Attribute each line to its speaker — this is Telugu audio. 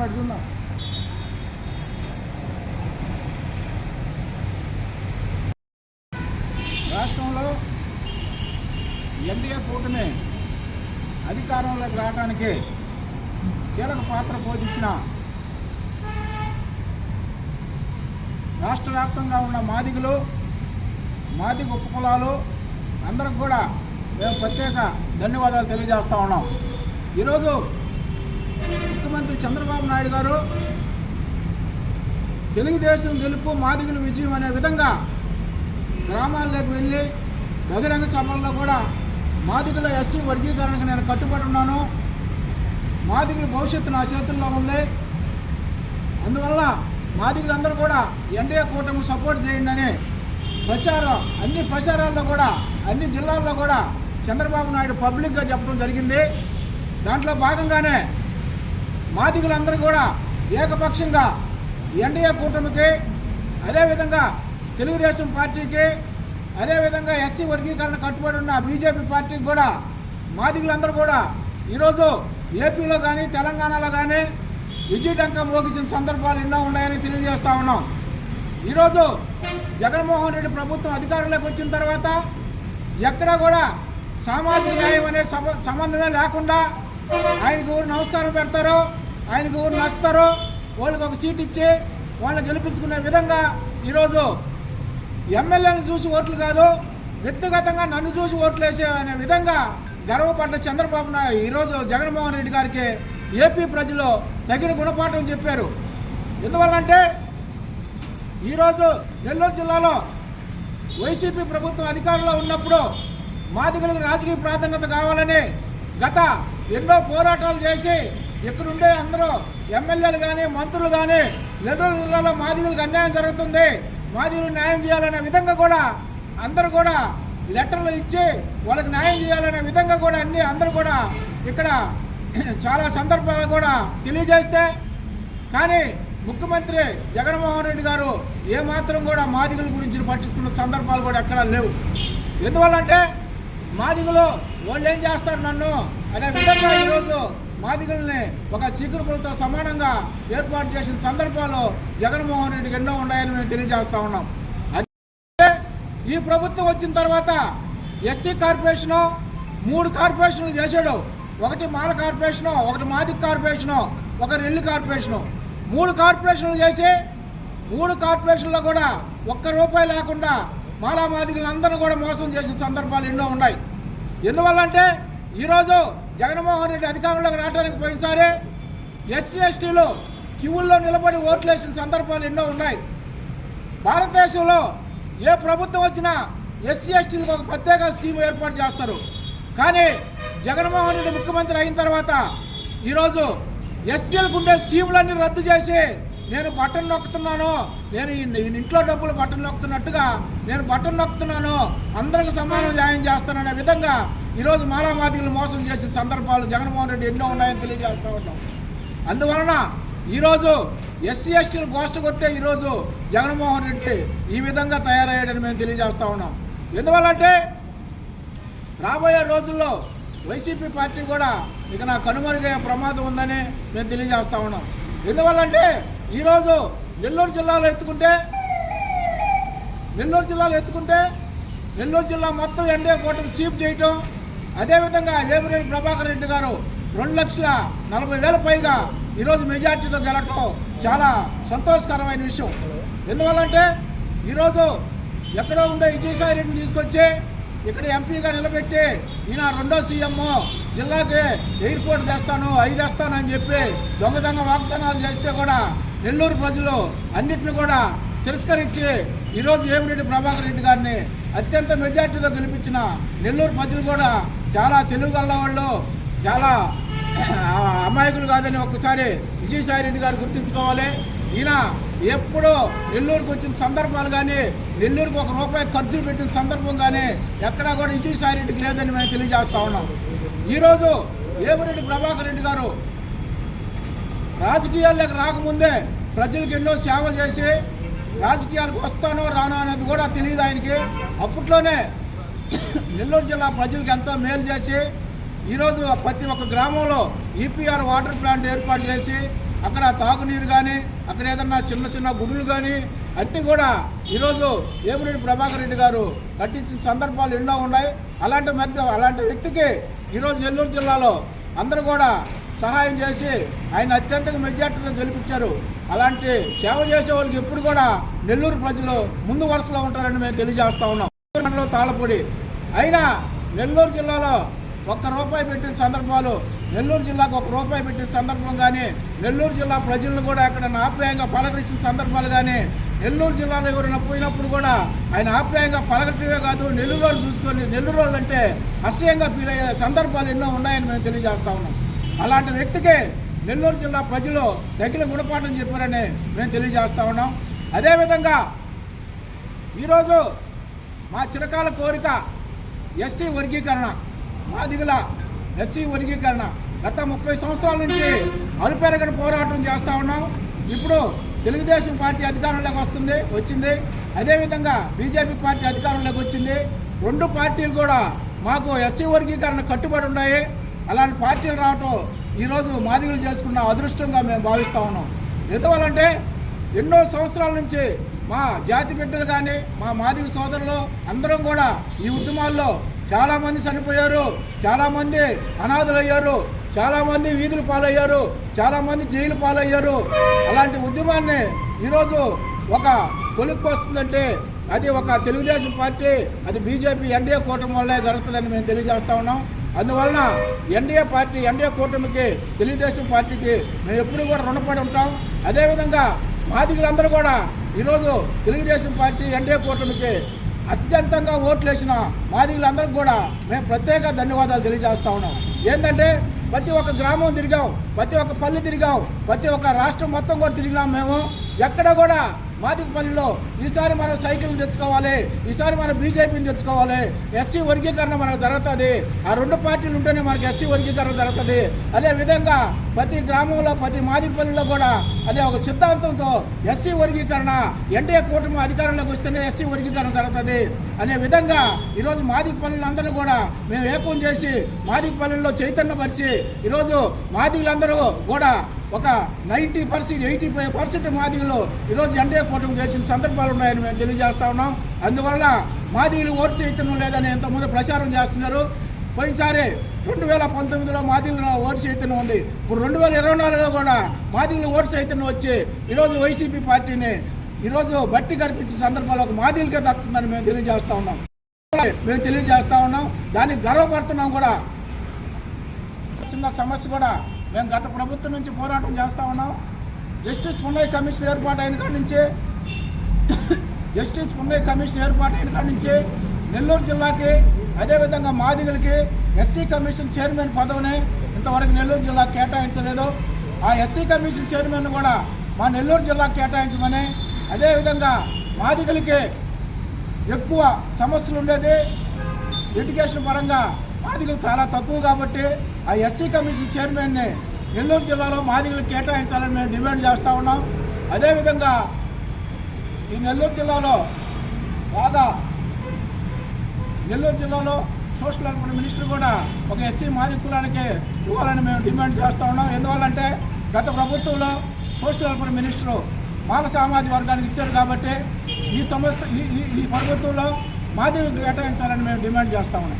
Speaker 1: నడుచున్నా రాష్ట్రంలో ఎన్డీఏ కూటమి అధికారంలోకి రావడానికి కీలక పాత్ర పోషించిన రాష్ట్ర వ్యాప్తంగా ఉన్న మాదిగలు, మాదిగ ఉపకులాలు అందరికి కూడా మేము ప్రత్యేక ధన్యవాదాలు తెలియజేస్తా ఉన్నాం. ఈరోజు ముఖ్యమంత్రి చంద్రబాబు నాయుడు గారు తెలుగుదేశం గెలుపు మాదిగల విజయం అనే విధంగా గ్రామాల్లోకి వెళ్ళి బహిరంగ సభల్లో కూడా మాదిగల ఎస్సీ వర్గీకరణకు నేను కట్టుబడి ఉన్నాను, మాదిగల భవిష్యత్తు నా చేతుల్లో ఉంది, అందువల్ల మాదిగలందరూ కూడా ఎన్డీఏ కూటమి సపోర్ట్ చేయండి అని అన్ని ప్రచారాల్లో కూడా అన్ని జిల్లాల్లో కూడా చంద్రబాబు నాయుడు పబ్లిక్గా చెప్పడం జరిగింది. దాంట్లో భాగంగానే మాదిగలందరూ కూడా ఏకపక్షంగా ఎన్డీఏ కూటమికి, అదేవిధంగా తెలుగుదేశం పార్టీకి, అదేవిధంగా ఎస్సీ వర్గీకరణ కట్టుబడి ఉన్న బీజేపీ పార్టీకి కూడా మాదిగలందరూ కూడా ఈరోజు ఏపీలో కానీ తెలంగాణలో కానీ విజయడంకా మోగించిన సందర్భాలు ఎన్నో ఉన్నాయని తెలియజేస్తూ ఉన్నాం. ఈరోజు జగన్మోహన్ రెడ్డి ప్రభుత్వం అధికారంలోకి వచ్చిన తర్వాత ఎక్కడా కూడా సామాజిక న్యాయం అనే సంబంధమే లేకుండా ఆయనకు ఊరు నమస్కారం పెడతారో, ఆయనకు ఊరు నచ్చుతారో, వాళ్ళకి ఒక సీట్ ఇచ్చి వాళ్ళని గెలిపించుకునే విధంగా ఈరోజు ఎమ్మెల్యేలను చూసి ఓట్లు కాదు, వ్యక్తిగతంగా నన్ను చూసి ఓట్లు వేసే అనే విధంగా గర్వపడ్డ చంద్రబాబు నాయుడు ఈరోజు జగన్మోహన్ రెడ్డి గారికి ఏపీ ప్రజలు తగిన గుణపాఠం చెప్పారు. ఎందువల్లంటే ఈరోజు నెల్లూరు జిల్లాలో వైసీపీ ప్రభుత్వం అధికారంలో ఉన్నప్పుడు మాదిగలకు రాజకీయ ప్రాధాన్యత కావాలని గత ఎన్నో పోరాటాలు చేసి ఇక్కడుండే అందరూ ఎమ్మెల్యేలు కానీ మంత్రులు కానీ నెల్లూరు జిల్లాలో మాదిగలకు అన్యాయం జరుగుతుంది, మాదిగలకు న్యాయం చేయాలనే విధంగా కూడా అందరూ కూడా లెటర్లు ఇచ్చి వాళ్ళకి న్యాయం చేయాలనే విధంగా కూడా అందరూ కూడా ఇక్కడ చాలా సందర్భాలు కూడా తెలియజేస్తే కానీ ముఖ్యమంత్రి జగన్మోహన్ రెడ్డి గారు ఏమాత్రం కూడా మాదిగల గురించి పట్టించుకున్న సందర్భాలు కూడా ఎక్కడా లేవు. ఎందువల్లంటే మాదిగలు వాళ్ళు ఏం చేస్తారు నన్ను అనే విధంగా ఈరోజు మాదిగల్ని ఒక శీఘ్రపులతో సమానంగా ఏర్పాటు చేసిన సందర్భాలు జగన్మోహన్ రెడ్డికి ఎన్నో ఉన్నాయని మేము తెలియజేస్తా ఉన్నాం. అదే ఈ ప్రభుత్వం వచ్చిన తర్వాత ఎస్సీ కార్పొరేషను 3 కార్పొరేషన్లు చేశాడు. ఒకటి మాల కార్పొరేషను, ఒకటి మాదిగ కార్పొరేషను, ఒక రెల్లి కార్పొరేషను, 3 కార్పొరేషన్లు చేసి 3 కార్పొరేషన్లో కూడా ₹1 లేకుండా మాలా మాదిగలందరూ కూడా మోసం చేసిన సందర్భాలు ఎన్నో ఉన్నాయి. ఎందువల్లంటే ఈరోజు జగన్మోహన్ రెడ్డి అధికారంలోకి రావడానికి పోయినసారి ఎస్సీ ఎస్టీలు క్యూల్లో నిలబడి ఓట్లు వేసిన సందర్భాలు ఎన్నో ఉన్నాయి. భారతదేశంలో ఏ ప్రభుత్వం వచ్చినా ఎస్సీ ఎస్టీలకు ఒక ప్రత్యేక స్కీమ్ ఏర్పాటు చేస్తారు. కానీ జగన్మోహన్ రెడ్డి ముఖ్యమంత్రి అయిన తర్వాత ఈరోజు ఎస్సీలకు ఉండే స్కీములన్నీ రద్దు చేసి నేను బటన్ నొక్కుతున్నాను, నేను ఇంట్లో డబ్బులు బటన్ నొక్కుతున్నట్టుగా నేను బటన్ నొక్కుతున్నాను, అందరికి సమానం న్యాయం చేస్తాననే విధంగా ఈరోజు మాలా మాదిగలు మోసం చేసిన సందర్భాలు జగన్మోహన్ రెడ్డి ఎన్నో ఉన్నాయని తెలియజేస్తూ ఉన్నాం. అందువలన ఈరోజు ఎస్సీ ఎస్టీలు గోష్ట కొట్టే ఈరోజు జగన్మోహన్ రెడ్డి ఈ విధంగా తయారయ్యాడని మేము తెలియజేస్తూ ఉన్నాం. ఎందువల్లంటే రాబోయే రోజుల్లో వైసీపీ పార్టీ కూడా ఇక నా కనుమరుగయ్యే ప్రమాదం ఉందని మేము తెలియజేస్తా ఉన్నాం. ఎందువల్లంటే ఈరోజు నెల్లూరు జిల్లాలో ఎత్తుకుంటే నెల్లూరు జిల్లా మొత్తం ఎన్డీఏ కూటమి స్వీప్ చేయటం, అదేవిధంగా వేమిరెడ్డి ప్రభాకర్ రెడ్డి గారు 2,40,000 పైగా ఈరోజు మెజార్టీతో గెలవటం చాలా సంతోషకరమైన విషయం. ఎందువల్లంటే ఈరోజు ఎక్కడో ఉండే విజయసాయి రెడ్డిని తీసుకొచ్చి ఇక్కడ ఎంపీగా నిలబెట్టి ఈయన 2వ సీఎం జిల్లాకి ఎయిర్పోర్ట్ తెస్తాను 5 తెస్తాను అని చెప్పి దొంగ వాగ్దానాలు చేస్తే కూడా నెల్లూరు ప్రజలు అన్నింటిని కూడా తిరస్కరించి ఈరోజు వేమిరెడ్డి ప్రభాకర్ రెడ్డి గారిని అత్యంత మెజార్టీతో గెలిపించిన నెల్లూరు ప్రజలు కూడా చాలా తెలుగుగల వాళ్ళు, చాలా అమాయకులు కాదని ఒక్కసారి విజయసాయి రెడ్డి గారు గుర్తుంచుకోవాలి. ఈయన ఎప్పుడూ నెల్లూరుకు వచ్చిన సందర్భాలు కానీ నెల్లూరుకు ₹1 ఖర్చు పెట్టిన సందర్భం కానీ ఎక్కడా కూడా విజయసాయి రెడ్డికి లేదని మేము తెలియజేస్తా ఉన్నాం. ఈరోజు వేమిరెడ్డి ప్రభాకర్ రెడ్డి గారు రాజకీయాల్లోకి రాకముందే ప్రజలకు ఎన్నో సేవలు చేసి రాజకీయాలకు వస్తానో రానో అనేది కూడా తెలియదు ఆయనకి. అప్పట్లోనే నెల్లూరు జిల్లా ప్రజలకు ఎంతో మేలు చేసి ఈరోజు ప్రతి ఒక్క గ్రామంలో ఈపీఆర్ వాటర్ ప్లాంట్ ఏర్పాటు చేసి అక్కడ తాగునీరు కానీ అక్కడ ఏదన్నా చిన్న చిన్న గుడులు కానీ అన్నీ కూడా ఈరోజు ఏమిరెడ్డి ప్రభాకర్ రెడ్డి గారు కట్టించిన సందర్భాలు ఎన్నో ఉన్నాయి. అలాంటి వ్యక్తికి ఈరోజు నెల్లూరు జిల్లాలో అందరూ కూడా సహాయం చేసి ఆయన అత్యంత మెజార్టీతో గెలిపించారు. అలాంటి సేవ చేసే వాళ్ళకి ఎప్పుడు కూడా నెల్లూరు ప్రజలు ముందు వరుసలో ఉంటారని మేము తెలియజేస్తా ఉన్నాం. తాళపొడి అయినా నెల్లూరు జిల్లాలో ₹1 పెట్టిన సందర్భాలు, నెల్లూరు జిల్లాకు ₹1 పెట్టిన సందర్భం కానీ, నెల్లూరు జిల్లా ప్రజలను కూడా ఎక్కడ ఆప్యాయంగా పలకరించిన సందర్భాలు కానీ, నెల్లూరు జిల్లాలో ఎవరైనా పోయినప్పుడు కూడా ఆయన ఆప్యాయంగా పలకటమే కాదు, నెల్లూరు రోజు చూసుకొని నెల్లూరు రోజులు అంటే అసహ్యంగా ఫీల్ అయ్యే సందర్భాలు ఎన్నో ఉన్నాయని మేము తెలియజేస్తా ఉన్నాం. అలాంటి వ్యక్తికి నెల్లూరు జిల్లా ప్రజలు తగిన గుణపాఠం చెప్పారని మేము తెలియజేస్తా ఉన్నాం. అదేవిధంగా ఈరోజు మా చిరకాల కోరిక ఎస్సీ వర్గీకరణ, మాదిగల ఎస్సీ వర్గీకరణ గత 30 సంవత్సరాల నుంచి అలుపెరగని పోరాటం చేస్తూ ఉన్నాం. ఇప్పుడు తెలుగుదేశం పార్టీ అధికారంలోకి వచ్చింది. అదేవిధంగా బీజేపీ పార్టీ అధికారంలోకి వచ్చింది. 2 పార్టీలు కూడా మాకు ఎస్సీ వర్గీకరణ కట్టుబడి ఉన్నాయి. అలాంటి పార్టీలు రావటం ఈరోజు మాదిగలు చేసుకున్న అదృష్టంగా మేము భావిస్తూ ఉన్నాం. ఎందువల్లంటే ఎన్నో సంవత్సరాల నుంచి మా జాతి బిడ్డలు కానీ మా మాదిగ సోదరులు అందరం కూడా ఈ ఉద్యమాల్లో చాలామంది చనిపోయారు, చాలామంది అనాథలయ్యారు, చాలామంది వీధులు పాలయ్యారు, చాలామంది జైలు పాలయ్యారు. అలాంటి ఉద్యమాన్ని ఈరోజు ఒక కొలుక్కు వస్తుందంటే అది ఒక తెలుగుదేశం పార్టీ, అది బీజేపీ ఎన్డీఏ కూటమి వల్లే జరుగుతుందని మేము తెలియజేస్తా ఉన్నాం. అందువలన ఎన్డీఏ కూటమికి తెలుగుదేశం పార్టీకి మేము ఎప్పుడు కూడా రుణపడి ఉంటాం. అదేవిధంగా మాదిగలందరూ కూడా ఈరోజు తెలుగుదేశం పార్టీ ఎన్డీఏ కూటమికి అత్యంతంగా ఓట్లు వేసిన మాదిగలందరికీ కూడా మేము ప్రత్యేక ధన్యవాదాలు తెలియజేస్తా ఉన్నాం. ఏంటంటే ప్రతి ఒక్క గ్రామం తిరిగాం, ప్రతి ఒక్క పల్లె తిరిగాం, ప్రతి ఒక్క రాష్ట్రం మొత్తం కూడా తిరిగినాం. మేము ఎక్కడ కూడా మాదిగపల్లిలో ఈసారి మనం సైకిల్ తెచ్చుకోవాలి, ఈసారి మనం బీజేపీని తెచ్చుకోవాలి, ఎస్సీ వర్గీకరణ మనకు జరుగుతుంది, ఆ 2 పార్టీలు ఉంటేనే మనకు ఎస్సీ వర్గీకరణ జరుగుతుంది. అదేవిధంగా ప్రతి గ్రామంలో ప్రతి మాదిగపల్లిలో కూడా అదే ఒక సిద్ధాంతంతో ఎస్సీ వర్గీకరణ ఎన్డీఏ కూటమి అధికారంలోకి వస్తేనే ఎస్సీ వర్గీకరణ జరుగుతుంది అనే విధంగా ఈరోజు మాదిగపల్లిలందరూ కూడా మేము ఏకం చేసి మాదిగపల్లిలో చైతన్యపరిచి ఈరోజు మాదిగలందరూ కూడా ఒక 90%, 85% మాదిగలు ఈరోజు ఎన్డీఏ కూటమి చేసిన సందర్భాలు ఉన్నాయని మేము తెలియజేస్తా ఉన్నాం. అందువల్ల మాదిగలు ఓటు చైతన్యం లేదని ఎంతోమంది ప్రచారం చేస్తున్నారు. పోయినసారి 2019లో మాదిగల ఓటు చైతన్యం ఉంది. ఇప్పుడు 2024లో కూడా మాదిగల ఓటు చైతన్యం వచ్చి ఈరోజు వైసీపీ పార్టీని ఈరోజు బట్టి కనిపించిన సందర్భాల్లో ఒక మాదిగలకే దక్కుతుందని మేము తెలియజేస్తా ఉన్నాం. దానికి గర్వపడుతున్నాం కూడా. చిన్న సమస్య కూడా మేము గత ప్రభుత్వం నుంచి పోరాటం చేస్తూ ఉన్నాం. జస్టిస్ పున్నయ్య కమిషన్ ఏర్పాటైన కాడి నుంచి నెల్లూరు జిల్లాకి అదేవిధంగా మాదిగలకి ఎస్సీ కమిషన్ చైర్మన్ పదవిని ఇంతవరకు నెల్లూరు జిల్లాకు కేటాయించలేదు. ఆ ఎస్సీ కమిషన్ చైర్మన్ కూడా మా నెల్లూరు జిల్లాకు కేటాయించమని, అదేవిధంగా మాదిగలకి ఎక్కువ సమస్యలు ఉండేది, ఎడ్యుకేషన్ పరంగా మాదిగలు చాలా తక్కువ కాబట్టి ఆ ఎస్సీ కమిషన్ చైర్మన్ని నెల్లూరు జిల్లాలో మాదిగలకు కేటాయించాలని మేము డిమాండ్ చేస్తూ ఉన్నాం. అదేవిధంగా ఈ నెల్లూరు జిల్లాలో సోషల్ వెల్ఫేర్ మినిస్టర్ కూడా ఒక ఎస్సీ మాదిగ కులానికి ఇవ్వాలని మేము డిమాండ్ చేస్తూ ఉన్నాం. ఎందువల్లంటే గత ప్రభుత్వంలో సోషల్ వెల్ఫేర్ మినిస్టరు మాల సామాజిక వర్గానికి ఇచ్చారు కాబట్టి ఈ ప్రభుత్వంలో మాదిగలకు కేటాయించాలని మేము డిమాండ్ చేస్తూ ఉన్నాం.